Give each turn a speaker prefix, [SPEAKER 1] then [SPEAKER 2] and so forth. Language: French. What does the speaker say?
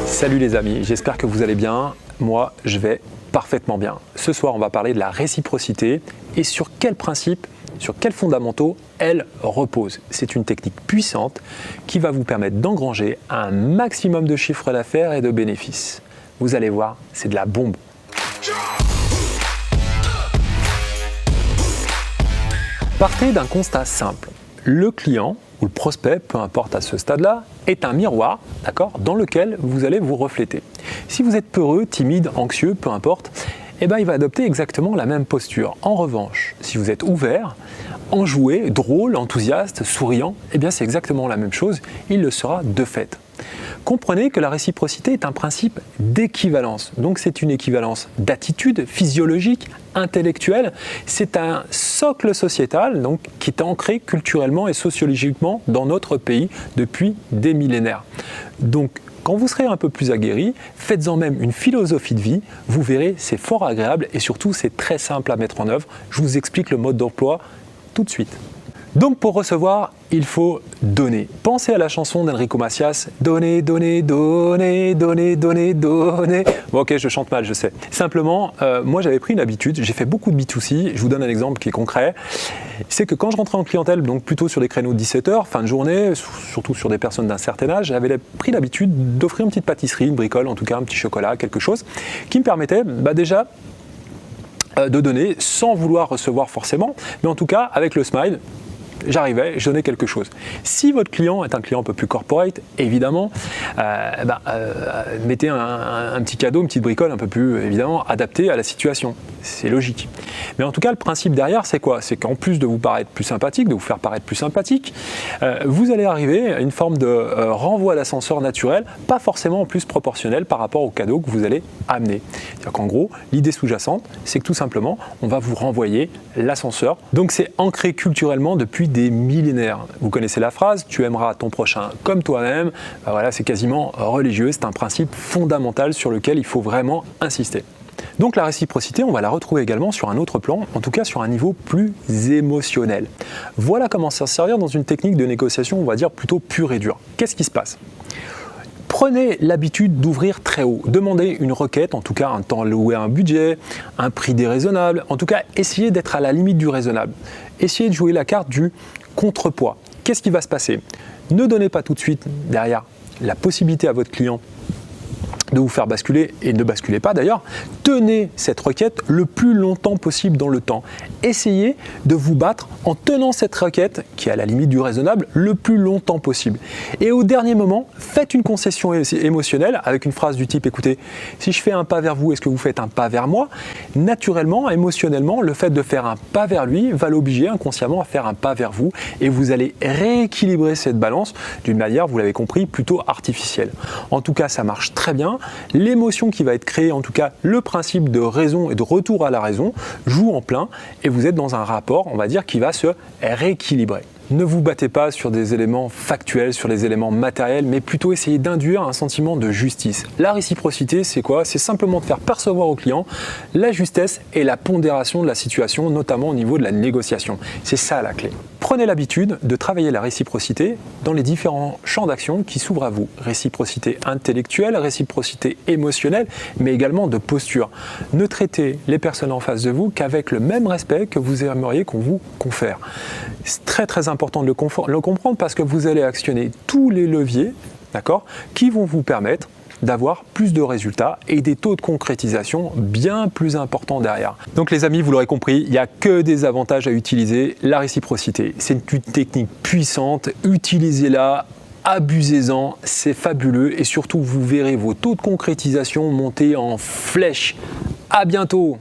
[SPEAKER 1] Salut les amis, j'espère que vous allez bien. Moi, je vais parfaitement bien. Ce soir, on va parler de la réciprocité et sur quels principes, sur quels fondamentaux elle repose. C'est une technique puissante qui va vous permettre d'engranger un maximum de chiffre d'affaires et de bénéfices. Vous allez voir, c'est de la bombe. Partez d'un constat simple. Le client ou le prospect, peu importe à ce stade-là, est un miroir, d'accord, dans lequel vous allez vous refléter. Si vous êtes peureux, timide, anxieux, peu importe, eh ben, il va adopter exactement la même posture. En revanche, si vous êtes ouvert, enjoué, drôle, enthousiaste, souriant, eh bien, c'est exactement la même chose, il le sera de fait. Comprenez que la réciprocité est un principe d'équivalence. Donc c'est une équivalence d'attitude physiologique, intellectuelle. C'est un socle sociétal donc, qui est ancré culturellement et sociologiquement dans notre pays depuis des millénaires. Donc quand vous serez un peu plus aguerri, faites-en même une philosophie de vie. Vous verrez, c'est fort agréable et surtout c'est très simple à mettre en œuvre. Je vous explique le mode d'emploi tout de suite. Donc pour recevoir, il faut donner. Pensez à la chanson d'Enrico Macias, donner, donner, donner, donner, donner, donner. Bon ok, je chante mal, je sais. Simplement, moi j'avais pris une habitude, j'ai fait beaucoup de B2C, je vous donne un exemple qui est concret. C'est que quand je rentrais en clientèle, donc plutôt sur les créneaux de 17h, fin de journée, surtout sur des personnes d'un certain âge, j'avais pris l'habitude d'offrir une petite pâtisserie, une bricole, en tout cas un petit chocolat, quelque chose, qui me permettait déjà de donner sans vouloir recevoir forcément, mais en tout cas avec le smile. J'arrivais, je donnais quelque chose. Si votre client est un client un peu plus corporate, évidemment, mettez un petit cadeau, une petite bricole un peu plus, évidemment, adaptée à la situation. C'est logique. Mais en tout cas, le principe derrière, c'est quoi? C'est qu'en plus de vous paraître plus sympathique, de vous faire paraître plus sympathique, vous allez arriver à une forme de renvoi d'ascenseur naturel, pas forcément en plus proportionnel par rapport au cadeau que vous allez amener. C'est-à-dire qu'en gros, l'idée sous-jacente, c'est que tout simplement, on va vous renvoyer l'ascenseur. Donc c'est ancré culturellement depuis des millénaires. Vous connaissez la phrase, tu aimeras ton prochain comme toi-même. Ben voilà, c'est quasiment religieux, c'est un principe fondamental sur lequel il faut vraiment insister. Donc la réciprocité, on va la retrouver également sur un autre plan, en tout cas sur un niveau plus émotionnel. Voilà comment s'en servir dans une technique de négociation, on va dire plutôt pure et dure. Qu'est-ce qui se passe ? Prenez l'habitude d'ouvrir très haut. Demandez une requête, en tout cas un temps alloué à un budget, un prix déraisonnable. En tout cas, essayez d'être à la limite du raisonnable. Essayez de jouer la carte du contrepoids. Qu'est-ce qui va se passer ? Ne donnez pas tout de suite derrière la possibilité à votre client de vous faire basculer, et ne basculez pas d'ailleurs, tenez cette requête le plus longtemps possible dans le temps. Essayez de vous battre en tenant cette requête, qui est à la limite du raisonnable, le plus longtemps possible. Et au dernier moment, faites une concession émotionnelle avec une phrase du type, écoutez, si je fais un pas vers vous, est-ce que vous faites un pas vers moi ? Naturellement, émotionnellement, le fait de faire un pas vers lui va l'obliger inconsciemment à faire un pas vers vous, et vous allez rééquilibrer cette balance d'une manière, vous l'avez compris, plutôt artificielle. En tout cas, ça marche très bien. L'émotion qui va être créée, en tout cas le principe de raison et de retour à la raison, joue en plein et vous êtes dans un rapport, on va dire, qui va se rééquilibrer. Ne vous battez pas sur des éléments factuels, sur les éléments matériels, mais plutôt essayez d'induire un sentiment de justice. La réciprocité, c'est quoi ? C'est simplement de faire percevoir au client la justesse et la pondération de la situation, notamment au niveau de la négociation. C'est ça la clé. Prenez l'habitude de travailler la réciprocité dans les différents champs d'action qui s'ouvrent à vous. Réciprocité intellectuelle, réciprocité émotionnelle, mais également de posture. Ne traitez les personnes en face de vous qu'avec le même respect que vous aimeriez qu'on vous confère. C'est très important de le comprendre parce que vous allez actionner tous les leviers, d'accord, qui vont vous permettre d'avoir plus de résultats et des taux de concrétisation bien plus importants derrière. Donc les amis, vous l'aurez compris, il n'y a que des avantages à utiliser. La réciprocité, c'est une technique puissante, utilisez-la, abusez-en, c'est fabuleux et surtout vous verrez vos taux de concrétisation monter en flèche. À bientôt!